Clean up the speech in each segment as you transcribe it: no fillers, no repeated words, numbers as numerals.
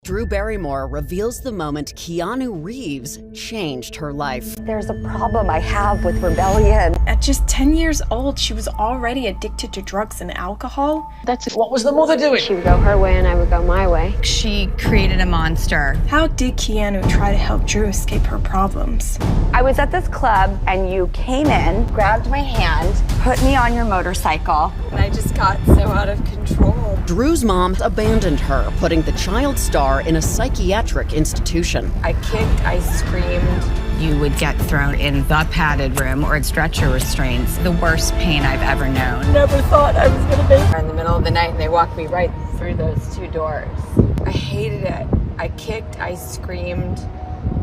Drew Barrymore reveals the moment Keanu Reeves changed her life. There's a problem I have with rebellion. At just 10 years old, she was already addicted to drugs and alcohol. What was the mother doing? She would go her way and I would go my way. She created a monster. How did Keanu try to help Drew escape her problems? I was at this club and you came in, grabbed my hand, put me on your motorcycle. And I just got so out of control. Drew's mom abandoned her, putting the child star in a psychiatric institution. I kicked, I screamed. You would get thrown in the padded room or stretcher restraints. The worst pain I've ever known. Never thought I was gonna make it. In the middle of the night and they walked me right through those two doors. I hated it. I kicked, I screamed.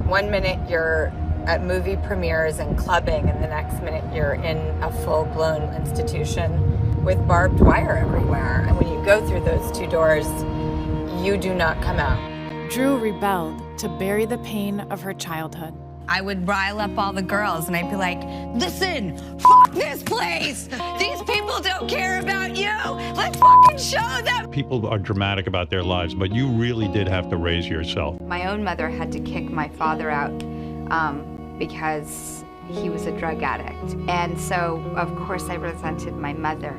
One minute you're at movie premieres and clubbing, and the next minute you're in a full-blown institution with barbed wire everywhere. And when you go through those two doors, you do not come out. Drew rebelled to bury the pain of her childhood. I would rile up all the girls and I'd be like, listen, fuck this place. These people don't care about you. Let's fucking show them. People are dramatic about their lives, but you really did have to raise yourself. My own mother had to kick my father out because he was a drug addict. And so, of course, I resented my mother.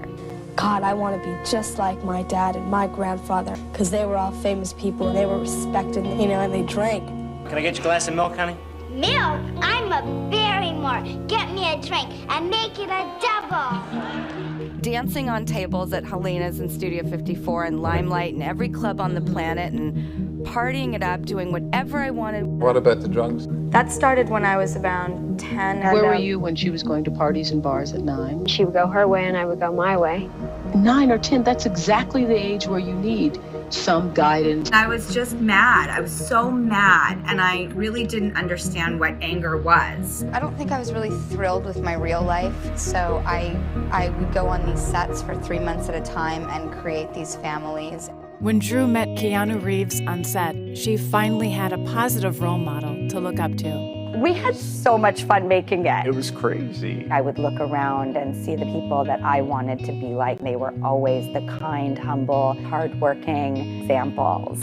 God, I want to be just like my dad and my grandfather, because they were all famous people and they were respected, and they drank. Can I get you a glass of milk, honey? Milk? I'm a Barrymore. Get me a drink and make it a double. Dancing on tables at Helena's and Studio 54 and Limelight and every club on the planet and partying it up, doing whatever I wanted. What about the drugs? That started when I was around 10. Where were you when she was going to parties and bars at 9? She would go her way and I would go my way. 9 or 10, that's exactly the age where you need some guidance. I was just mad. I was so mad, and I really didn't understand what anger was. I don't think I was really thrilled with my real life, so I would go on these sets for 3 months at a time and create these families. When Drew met Keanu Reeves on set, she finally had a positive role model to look up to. We had so much fun making it. It was crazy. I would look around and see the people that I wanted to be like. They were always the kind, humble, hardworking examples.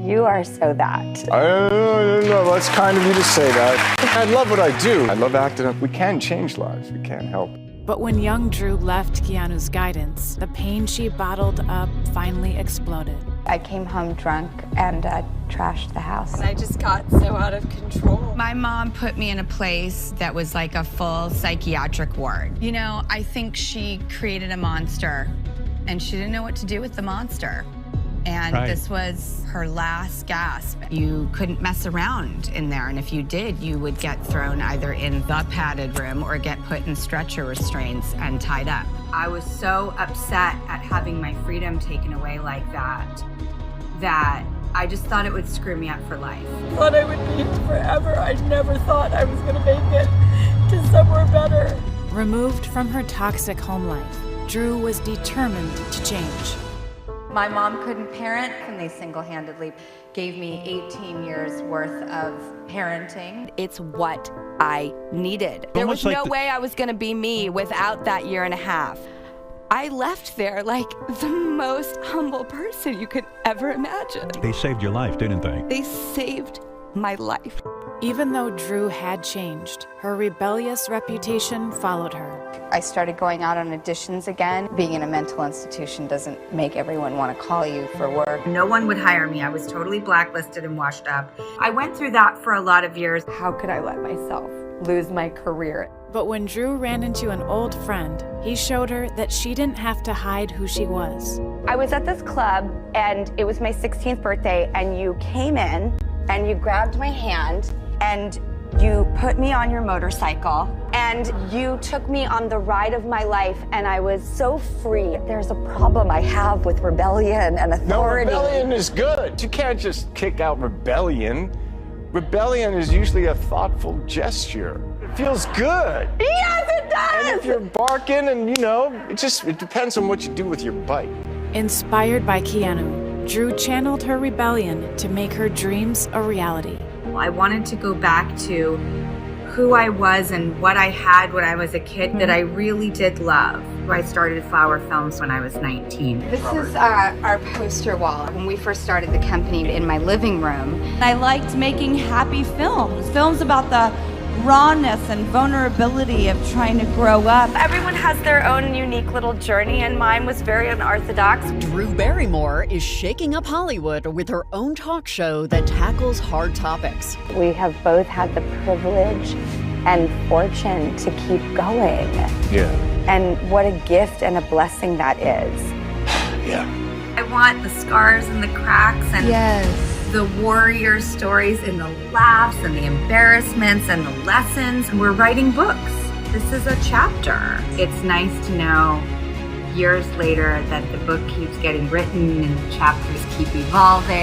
You are so that. I don't know, that's kind of you to say that. I love what I do. I love acting up. We can change lives. We can't help it. But when young Drew left Keanu's guidance, the pain she bottled up finally exploded. I came home drunk and trashed the house. And I just got so out of control. My mom put me in a place that was like a full psychiatric ward. You know, I think she created a monster, and she didn't know what to do with the monster. And This was her last gasp. You couldn't mess around in there, and if you did, you would get thrown either in the padded room or get put in stretcher restraints and tied up. I was so upset at having my freedom taken away like that I just thought it would screw me up for life. I thought I would be forever. I never thought I was gonna make it to somewhere better. Removed from her toxic home life, Drew was determined to change. My mom couldn't parent, and they single-handedly gave me 18 years worth of parenting. It's what I needed. There was no way I was gonna be me without that year and a half. I left there like the most humble person you could ever imagine. They saved your life, didn't they? They saved my life. Even though Drew had changed, her rebellious reputation followed her. I started going out on auditions again. Being in a mental institution doesn't make everyone want to call you for work. No one would hire me. I was totally blacklisted and washed up. I went through that for a lot of years. How could I let myself lose my career? But when Drew ran into an old friend, he showed her that she didn't have to hide who she was. I was at this club and it was my 16th birthday and you came in and you grabbed my hand and you put me on your motorcycle and you took me on the ride of my life, and I was so free. There's a problem I have with rebellion and authority. No, rebellion is good. You can't just kick out rebellion. Rebellion is usually a thoughtful gesture. It feels good. Yes, it does! And if you're barking and, it depends on what you do with your bite. Inspired by Keanu, Drew channeled her rebellion to make her dreams a reality. I wanted to go back to who I was and what I had when I was a kid that I really did love. I started Flower Films when I was 19. This is our poster wall. When we first started the company in my living room, I liked making happy films about the rawness and vulnerability of trying to grow up. Everyone has their own unique little journey, and mine was very unorthodox. Drew Barrymore is shaking up Hollywood with her own talk show that tackles hard topics. We have both had the privilege and fortune to keep going. Yeah. And what a gift and a blessing that is. Yeah. I want the scars and the cracks and the warrior stories and the laughs and the embarrassments and the lessons. We're writing books. This is a chapter. It's nice to know years later that the book keeps getting written and the chapters keep evolving.